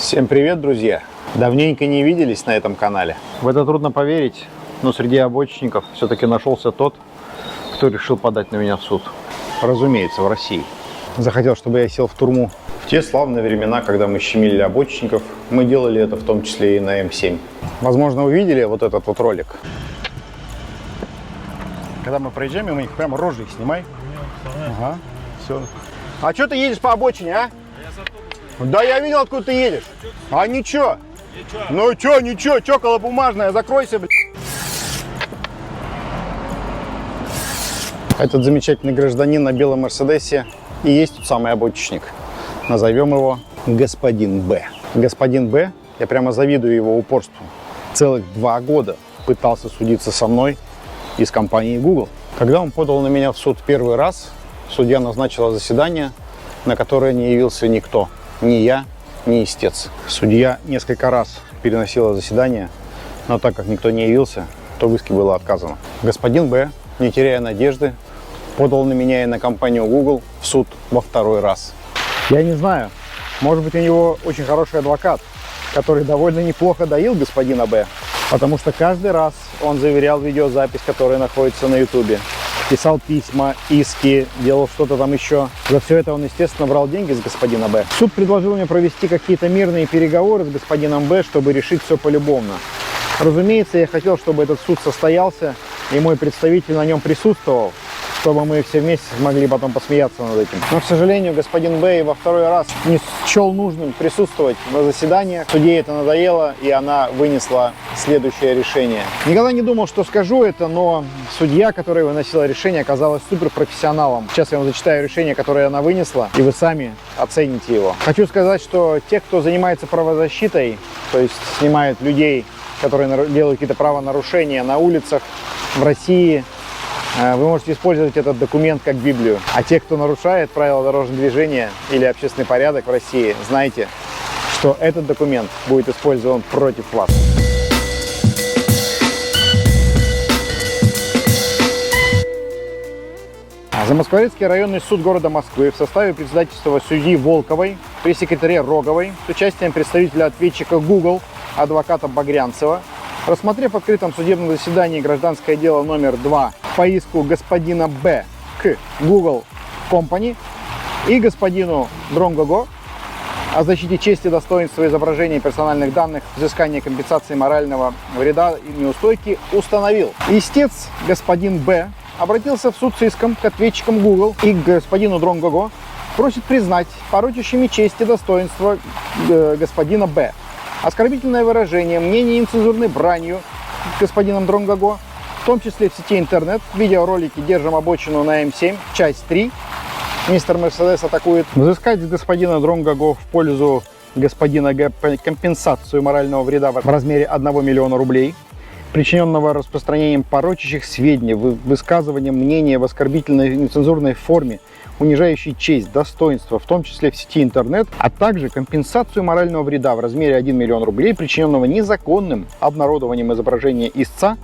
Всем привет, друзья! Давненько не виделись на этом канале. В это трудно поверить, но среди обочинников все-таки нашелся тот, кто решил подать на меня в суд. Разумеется, в России. Захотел, чтобы я сел в тюрьму. В те славные времена, когда мы щемили обочинников, мы делали это в том числе и на М7. Возможно, вы видели вот этот вот ролик. Когда мы проезжаем, мы их прямо рожей снимай. Ага, все. А что ты едешь по обочине, а? Да я видел, откуда ты едешь. А ничего. Ну чё, ничего, чоколо бумажное, закройся, блядь. Этот замечательный гражданин на белом Мерседесе и есть тот самый обочечник. Назовем его господин Б. Господин Б, я прямо завидую его упорству. Целых 2 года пытался судиться со мной из компании Google. Когда он подал на меня в суд первый раз, судья назначила заседание, на которое не явился никто. Ни я, ни истец. Судья несколько раз переносила заседание, но так как никто не явился, то в иске было отказано. Господин Б, не теряя надежды, подал на меня и на компанию Google в суд во 2-й раз. Я не знаю, может быть, у него очень хороший адвокат, который довольно неплохо доил господина Б, потому что каждый раз он заверял видеозапись, которая находится на YouTube. Писал письма, иски, делал что-то там еще. За все это он, естественно, брал деньги с господина Б. Суд предложил мне провести какие-то мирные переговоры с господином Б, чтобы решить все полюбовно. Разумеется, я хотел, чтобы этот суд состоялся, и мой представитель на нем присутствовал, чтобы мы все вместе смогли потом посмеяться над этим. Но, к сожалению, господин Б во 2-й раз не счел нужным присутствовать на заседаниях. Судье это надоело, и она вынесла следующее решение. Никогда не думал, что скажу это, но судья, которая выносила решение, оказалась суперпрофессионалом. Сейчас я вам зачитаю решение, которое она вынесла, и вы сами оцените его. Хочу сказать, что те, кто занимается правозащитой, то есть снимает людей, которые делают какие-то правонарушения на улицах в России, вы можете использовать этот документ как Библию. А те, кто нарушает правила дорожного движения или общественный порядок в России, знайте, что этот документ будет использован против вас. Замоскворецкий районный суд города Москвы в составе председательства судьи Волковой, пресс-секретаря Роговой, с участием представителя ответчика Google, адвоката Багрянцева, рассмотрев в открытом судебном заседании гражданское дело номер 2 по иску господина Б к Google Company и господину Дронгого о защите чести, достоинства, изображения персональных данных, взыскания компенсации морального вреда и неустойки, установил. Истец господин Б обратился в суд с иском к ответчикам Google и к господину Дронгого, просит признать порочащими честь и достоинство господина Б оскорбительное выражение, мнение нецензурной бранью господином Дронгого, в том числе в сети интернет, видеоролики «Держим обочину на М7», часть 3. Мистер Мерседес атакует. Взыскать с господина Дронгого в пользу господина Г компенсацию морального вреда в размере 1 миллиона рублей, причиненного распространением порочащих сведений, высказыванием мнения в оскорбительной нецензурной форме, унижающей честь, достоинство, в том числе в сети интернет, а также компенсацию морального вреда в размере 1 миллион рублей, причиненного незаконным обнародованием изображения истца,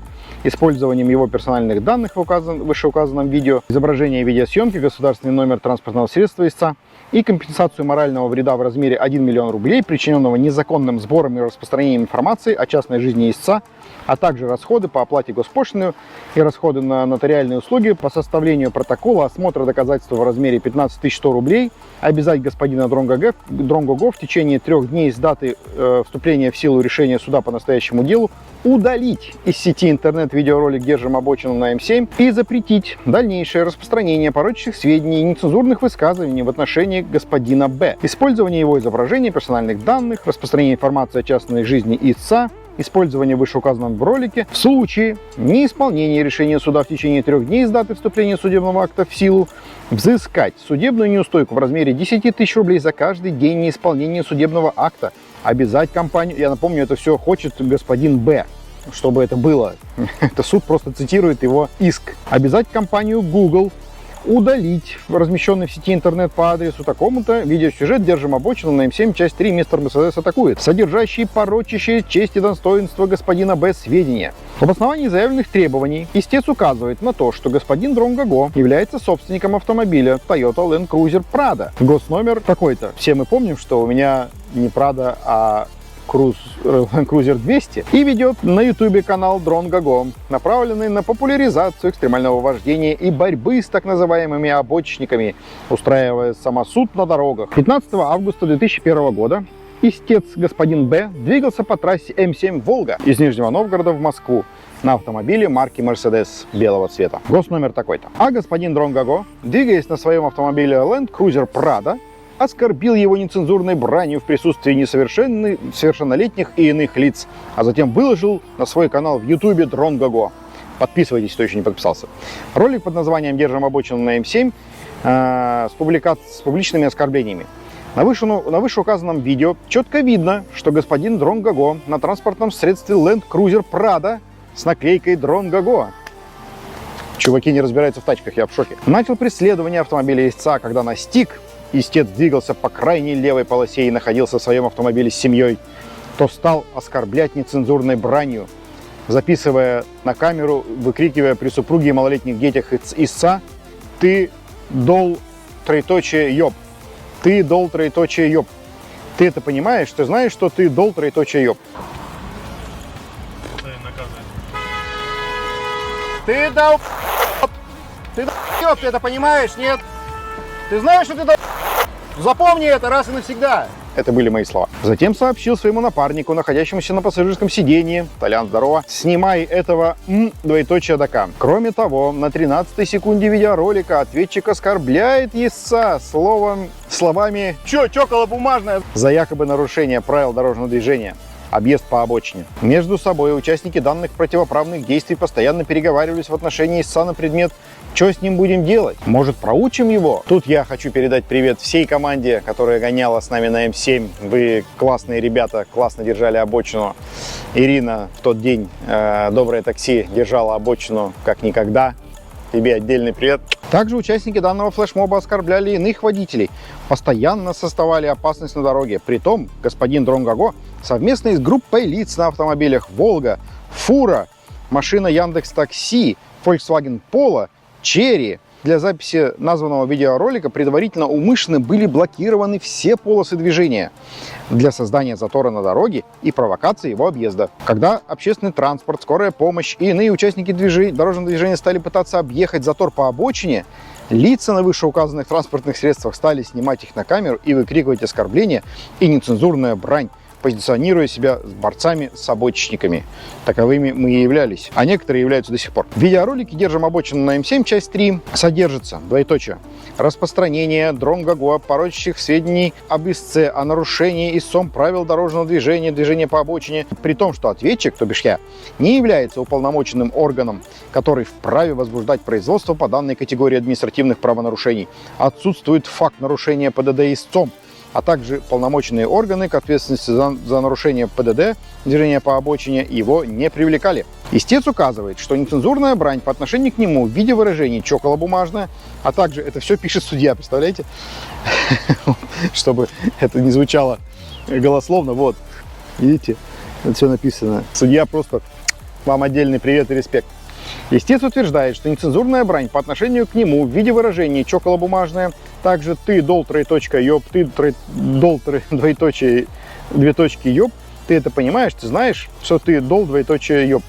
использованием его персональных данных в вышеуказанном видео, изображение видеосъемки, государственный номер транспортного средства истца и компенсацию морального вреда в размере 1 миллион рублей, причиненного незаконным сбором и распространением информации о частной жизни истца, а также расходы по оплате госпошлины и расходы на нотариальные услуги по составлению протокола осмотра доказательства в размере 15 100 рублей, обязать господина Дронгого в течение 3 дней с даты вступления в силу решения суда по настоящему делу удалить из сети интернет видеоролик «Держим обочину на М7» и запретить дальнейшее распространение порочащих сведений и нецензурных высказываний в отношении господина Б, использование его изображений, персональных данных, распространение информации о частной жизни истца, использование вышеуказанного в ролике в случае неисполнения решения суда в течение 3 дней с даты вступления судебного акта в силу, взыскать судебную неустойку в размере 10 000 рублей за каждый день неисполнения судебного акта, обязать компанию, я напомню, это все хочет господин Б, чтобы это было, это суд просто цитирует его иск, обязать компанию Google удалить размещенный в сети интернет по адресу такому-то видеосюжет «Держим обочину на М7, часть 3, мистер Мерседес атакует», содержащий порочащие честь и достоинство господина Б сведения. В обосновании заявленных требований истец указывает на то, что господин Дронгаго является собственником автомобиля Toyota Land Cruiser Prado. Госномер такой-то. Все мы помним, что у меня не Prado, а Land Cruiser 200, и ведет на YouTube канал Дронгаго, направленный на популяризацию экстремального вождения и борьбы с так называемыми обочечниками, устраивая самосуд на дорогах. 15 августа 2001 года истец господин Б двигался по трассе М7 «Волга» из Нижнего Новгорода в Москву на автомобиле марки Mercedes белого цвета. Госномер такой-то. А господин Дронгаго, двигаясь на своем автомобиле Land Cruiser Prado, оскорбил его нецензурной бранью в присутствии несовершеннолетних и иных лиц, а затем выложил на свой канал в YouTube Дронгаго. Подписывайтесь, кто еще не подписался. Ролик под названием «Держим обочину на М7» с публичными оскорблениями. На вышеуказанном видео четко видно, что господин Дронгаго на транспортном средстве Land Cruiser Prado с наклейкой Дронгаго. Чуваки не разбираются в тачках, я в шоке. Начал преследование автомобиля истца, когда настиг. Истец двигался по крайней левой полосе и находился в своем автомобиле с семьей, то стал оскорблять нецензурной бранью, записывая на камеру, выкрикивая при супруге и малолетних детях истца: «Ты дол, троеточие, ёб! Ты дол, троеточие, ёб! Ты это понимаешь? Ты знаешь, что ты дол, троеточие, ёб!» Ты дол, ты дол, ёб! Ты это понимаешь? Нет? Ты знаешь, что ты дол... Запомни это раз и навсегда. Это были мои слова. Затем сообщил своему напарнику, находящемуся на пассажирском сидении: «Толян, здорово, снимай этого двоеточие дока». Кроме того, на 13-й секунде видеоролика ответчик оскорбляет истца словами «Чё, бумажная?» за якобы нарушение правил дорожного движения. Объезд по обочине. Между собой участники данных противоправных действий постоянно переговаривались в отношении истца на предмет: что с ним будем делать? Может, проучим его? Тут я хочу передать привет всей команде, которая гоняла с нами на М7. Вы классные ребята, классно держали обочину. Ирина в тот день, доброе такси, держала обочину как никогда. Тебе отдельный привет. Также участники данного флешмоба оскорбляли иных водителей, постоянно создавали опасность на дороге. Притом господин Дронгаго совместно с группой лиц на автомобилях «Волга», «Фура», машина Яндекс.Такси, Volkswagen Polo, «Черри». Для записи названного видеоролика предварительно умышленно были блокированы все полосы движения для создания затора на дороге и провокации его объезда. Когда общественный транспорт, скорая помощь и иные участники дорожного движения стали пытаться объехать затор по обочине, лица на вышеуказанных транспортных средствах стали снимать их на камеру и выкрикивать оскорбления и нецензурная брань, позиционируя себя борцами с обочечниками. Таковыми мы и являлись, а некоторые являются до сих пор. В видеоролике «Держим обочину на М7, часть 3» содержится, двоеточие, распространение Дронгаго порочащих сведений об истце, о нарушении истцом правил дорожного движения, движения по обочине, при том, что ответчик, то бишь я, не является уполномоченным органом, который вправе возбуждать производство по данной категории административных правонарушений. Отсутствует факт нарушения ПДД истцом, а также полномоченные органы к ответственности за нарушение ПДД, движения по обочине, его не привлекали. Истец указывает, что нецензурная брань по отношению к нему в виде выражений «чоколобумажная», а также это все пишет судья, представляете? Чтобы это не звучало голословно, вот, видите, это все написано. Судья просто вам отдельный привет и респект. Истец утверждает, что нецензурная брань по отношению к нему в виде выражений «чоколобумажная», также «ты дол, троеточие, ёб», «ты дол, двоеточие, две точки, ёб», ты это понимаешь, ты знаешь, что ты дол, двоеточие, ёб.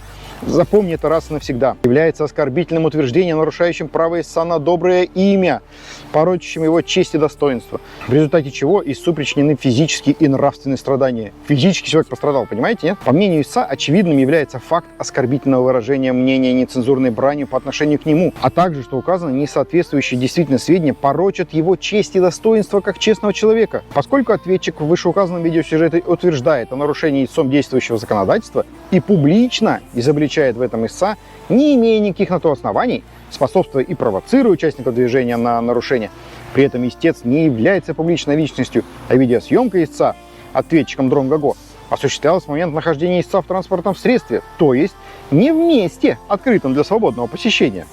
Запомни это раз и навсегда. Является оскорбительным утверждением, нарушающим право истца на доброе имя, порочащим его честь и достоинство, в результате чего истцу причинены физические и нравственные страдания. Физически человек пострадал, понимаете, нет? По мнению истца, очевидным является факт оскорбительного выражения мнения нецензурной бранью по отношению к нему, а также, что указано, несоответствующие действительно сведения порочат его честь и достоинство как честного человека. Поскольку ответчик в вышеуказанном видеосюжете утверждает о нарушении истцом действующего законодательства и публично изобличает в этом истца, не имея никаких на то оснований, способствуя и провоцируя участников движения на нарушение. При этом истец не является публичной личностью, а видеосъемка истца ответчиком Дронгаго осуществлялась в момент нахождения истца в транспортном средстве, то есть не в месте, открытом для свободного посещения.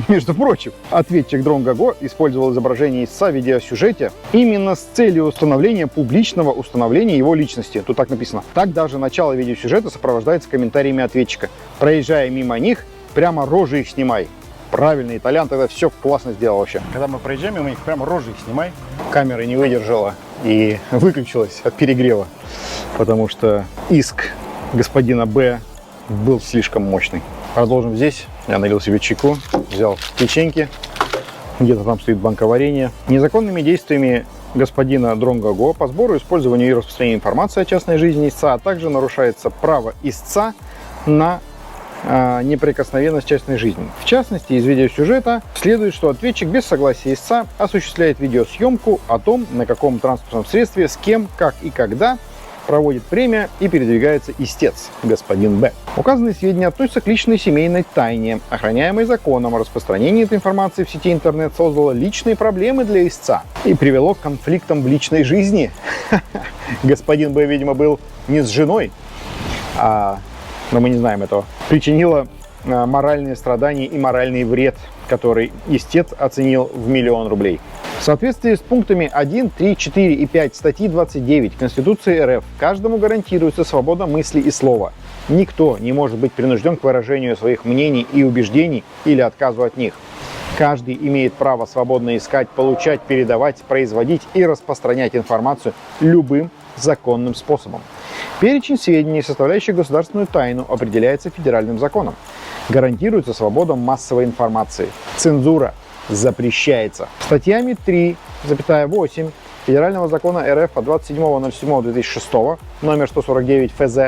Между прочим, ответчик DroneGo использовал изображение истца в видеосюжете именно с целью установления публичного установления его личности. Тут так написано. Так даже начало видеосюжета сопровождается комментариями ответчика. Проезжая мимо них, прямо рожи их снимай. Правильно, итальян тогда все классно сделал вообще. Когда мы проезжаем мимо них, прямо рожи их снимай. Камера не выдержала и выключилась от перегрева, потому что иск господина Б был слишком мощный. Продолжим здесь. Я налил себе чайку, взял печеньки. Где-то там стоит банка варенья. Незаконными действиями господина DroneGo по сбору, использованию и распространению информации о частной жизни истца, а также нарушается право истца на неприкосновенность частной жизни. В частности, из видеосюжета следует, что ответчик без согласия истца осуществляет видеосъемку о том, на каком транспортном средстве, с кем, как и когда проводит время и передвигается истец, господин Б. Указанные сведения относятся к личной семейной тайне, охраняемой законом. Распространение этой информации в сети интернет создало личные проблемы для истца и привело к конфликтам в личной жизни. Господин Б, видимо, был не с женой, но мы не знаем этого. Причинило моральные страдания и моральный вред, который истец оценил в 1 000 000 рублей. В соответствии с пунктами 1, 3, 4 и 5 статьи 29 Конституции РФ каждому гарантируется свобода мысли и слова. Никто не может быть принужден к выражению своих мнений и убеждений или отказу от них. Каждый имеет право свободно искать, получать, передавать, производить и распространять информацию любым законным способом. Перечень сведений, составляющих государственную тайну, определяется федеральным законом. Гарантируется свобода массовой информации. Цензура запрещается. Статьями 3,8 Федерального закона РФ от 27.07.2006 номер 149 ФЗ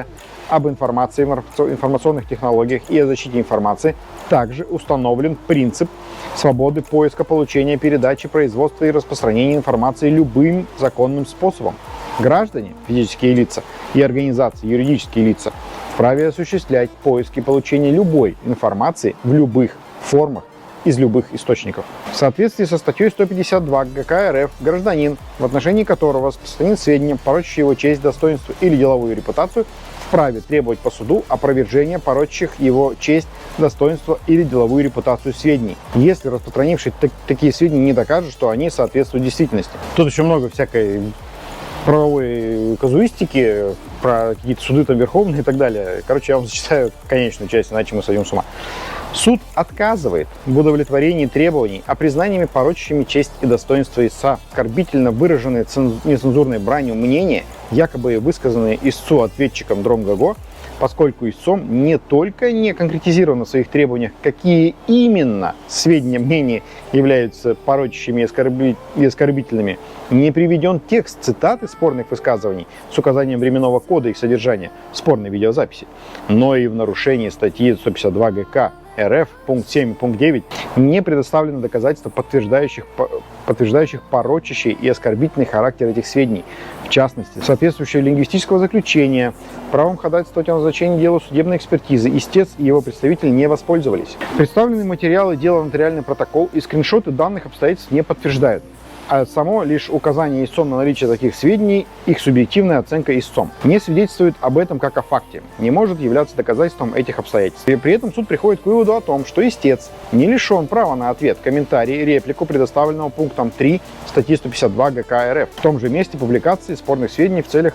об информации, информационных технологиях и о защите информации также установлен принцип свободы поиска, получения, передачи, производства и распространения информации любым законным способом. Граждане, физические лица, и организации, юридические лица, вправе осуществлять поиск и получение любой информации в любых формах из любых источников. В соответствии со статьей 152 ГК РФ гражданин, в отношении которого распространит сведения, порочащие его честь, достоинство или деловую репутацию, вправе требовать по суду опровержения порочащих его честь, достоинство или деловую репутацию сведений, если распространивший такие сведения не докажет, что они соответствуют действительности. Тут еще много всякой правовой казуистики, про какие-то суды там верховные и так далее. Короче, я вам зачитаю конечную часть, иначе мы сойдем с ума. Суд отказывает в удовлетворении требований о признании порочащими честь и достоинство истца, оскорбительно выраженные нецензурной бранью мнения, якобы высказанные истцу ответчиком DroneGo, поскольку истцом не только не конкретизировано в своих требованиях, какие именно сведения мнения являются порочащими и оскорбительными, не приведен текст цитаты спорных высказываний с указанием временного кода их содержания в спорной видеозаписи, но и в нарушении статьи 152 ГК РФ, пункт 7 и пункт 9, не предоставлено доказательства, подтверждающих порочащий и оскорбительный характер этих сведений. В частности, соответствующее лингвистического заключения, правом ходатайствовать о назначении дела судебной экспертизы истец и его представители не воспользовались. Представленные материалы дела, нотариальный протокол и скриншоты данных обстоятельств не подтверждают, а само лишь указание истцом на наличие таких сведений, их субъективная оценка истцом, не свидетельствует об этом как о факте, не может являться доказательством этих обстоятельств. И при этом суд приходит к выводу о том, что истец не лишен права на ответ, комментарий, реплику, предоставленного пунктом 3 статьи 152 ГК РФ, в том же месте публикации спорных сведений в целях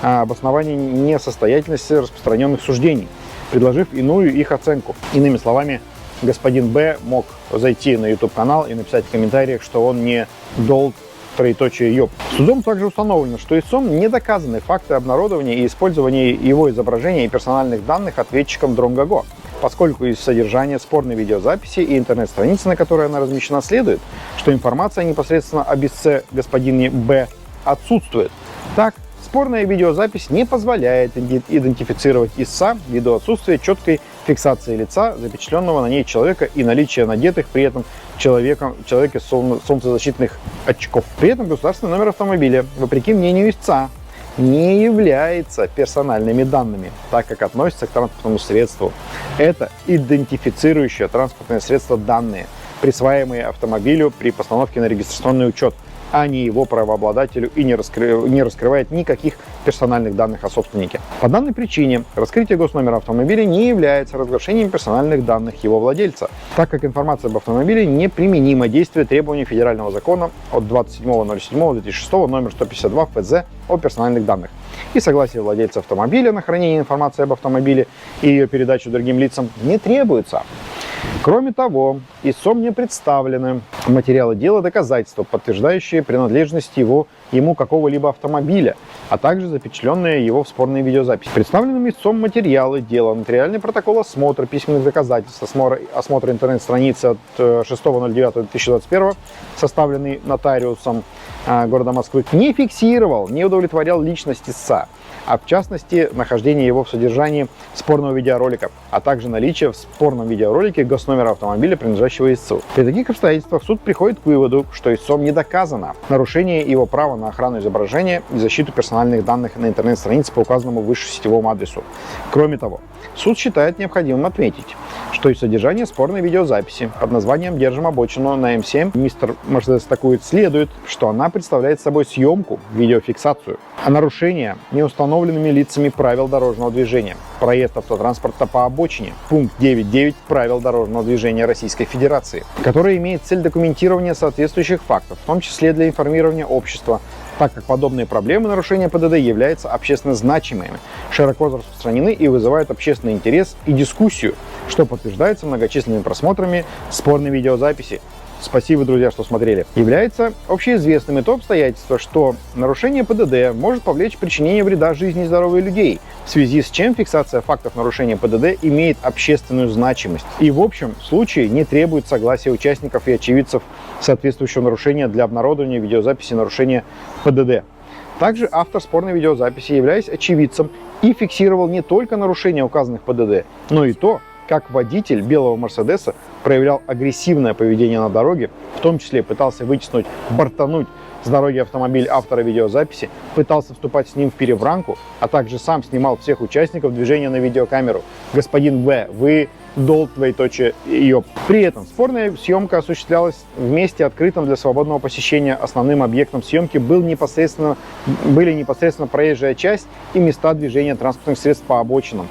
обоснования несостоятельности распространенных суждений, предложив иную их оценку. Иными словами, господин Б мог зайти на YouTube-канал и написать в комментариях, что он не долг ёб. Судом также установлено, что истцом не доказаны факты обнародования и использования его изображения и персональных данных ответчиком DroneGo, поскольку из содержания спорной видеозаписи и интернет-страницы, на которой она размещена, следует, что информация непосредственно об истце господине Б отсутствует. Так, спорная видеозапись не позволяет идентифицировать истца ввиду отсутствия четкой фиксации лица, запечатленного на ней человека и наличия надетых при этом человеке солнцезащитных очков. При этом государственный номер автомобиля, вопреки мнению истца, не является персональными данными, так как относится к транспортному средству. Это идентифицирующее транспортное средство данные, присваиваемые автомобилю при постановке на регистрационный учет, а не его правообладателю и не раскрывает никаких персональных данных о собственнике. По данной причине раскрытие госномера автомобиля не является разглашением персональных данных его владельца, так как информация об автомобиле неприменима действию требований федерального закона от 27.07.2006 номер 152 ФЗ о персональных данных. И согласие владельца автомобиля на хранение информации об автомобиле и ее передачу другим лицам не требуется. Кроме того, истцом не представлены материалы дела, доказательства, подтверждающие принадлежность ему какого-либо автомобиля, а также запечатленные его в спорной видеозаписи. Представленным истцом материалы дела, нотариальный протокол осмотра, письменных доказательств, осмотра интернет-страницы от 6.09.2021, составленный нотариусом города Москвы, не фиксировал, не удовлетворял личность истца, а в частности нахождение его в содержании спорного видеоролика, а также наличие в спорном видеоролике госномера автомобиля, принадлежащего истцу. При таких обстоятельствах суд приходит к выводу, что истцом не доказано нарушение его права на охрану изображения и защиту персональных данных на интернет-странице по указанному выше сетевому адресу. Кроме того, суд считает необходимым отметить, что из содержания спорной видеозаписи под названием «Держим обочину на М7» мистер Мерседес атакует следует, что она представляет собой съемку, видеофиксацию, а нарушение неустановленными лицами правил дорожного движения, проезд автотранспорта по обочине, пункт 9.9 правил дорожного движения Российской Федерации, который имеет цель документирования соответствующих фактов, в том числе для информирования общества, так как подобные проблемы нарушения ПДД являются общественно значимыми, широко распространены и вызывают общественный интерес и дискуссию, что подтверждается многочисленными просмотрами спорной видеозаписи. Спасибо, друзья, что смотрели. Является общеизвестным и то обстоятельство, что нарушение ПДД может повлечь причинение вреда жизни и здоровью людей, в связи с чем фиксация фактов нарушения ПДД имеет общественную значимость. И в общем случае не требует согласия участников и очевидцев соответствующего нарушения для обнародования видеозаписи нарушения ПДД. Также автор спорной видеозаписи, являясь очевидцем, и фиксировал не только нарушение указанных ПДД, но и то, как водитель белого Мерседеса проявлял агрессивное поведение на дороге, в том числе пытался вытеснуть, бортануть с дороги автомобиль автора видеозаписи, пытался вступать с ним в перебранку, а также сам снимал всех участников движения на видеокамеру. Господин В, вы ёп. При этом спорная съемка осуществлялась в месте, открытом для свободного посещения. Основным объектом съемки были непосредственно проезжая часть и места движения транспортных средств по обочинам.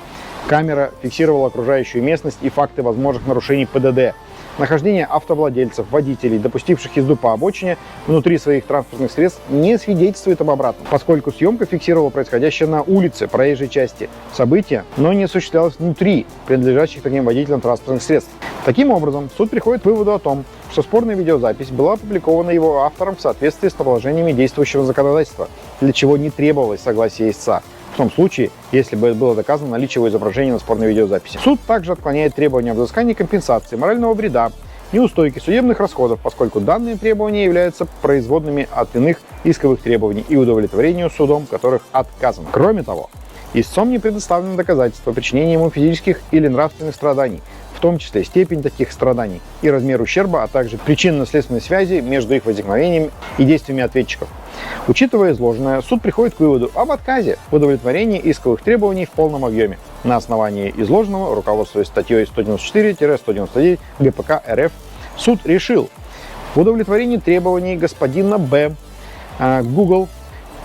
Камера фиксировала окружающую местность и факты возможных нарушений ПДД. Нахождение автовладельцев, водителей, допустивших езду по обочине внутри своих транспортных средств, не свидетельствует об обратном, поскольку съемка фиксировала происходящее на улице проезжей части события, но не осуществлялось внутри принадлежащих таким водителям транспортных средств. Таким образом, суд приходит к выводу о том, что спорная видеозапись была опубликована его автором в соответствии с положениями действующего законодательства, для чего не требовалось согласия истца, в том случае, если бы было доказано наличие его изображения на спорной видеозаписи. Суд также отклоняет требования о взыскании компенсации, морального вреда, неустойки судебных расходов, поскольку данные требования являются производными от иных исковых требований и удовлетворению судом, которых отказано. Кроме того, истцом не предоставлено доказательства причинения ему физических или нравственных страданий, в том числе степень таких страданий и размер ущерба, а также причинно-следственной связи между их возникновением и действиями ответчиков. Учитывая изложенное, суд приходит к выводу об отказе в удовлетворении исковых требований в полном объеме. На основании изложенного, руководствуясь статьей 194-199 ГПК РФ, суд решил в удовлетворении требований господина Б, Google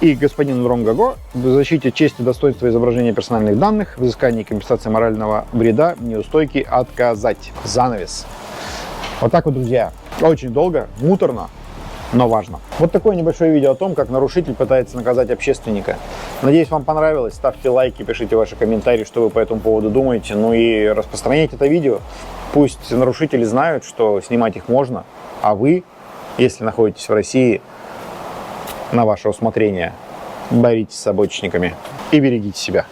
и господина Дронгаго в защите чести, достоинства изображения персональных данных, взыскании и компенсации морального вреда, неустойки отказать. Занавес. Вот так вот, друзья. Очень долго, муторно, но важно. Вот такое небольшое видео о том, как нарушитель пытается наказать общественника. Надеюсь, вам понравилось. Ставьте лайки, пишите ваши комментарии, что вы по этому поводу думаете. Ну и распространяйте это видео. Пусть нарушители знают, что снимать их можно, а вы, если находитесь в России, на ваше усмотрение, боритесь с обочинниками и берегите себя.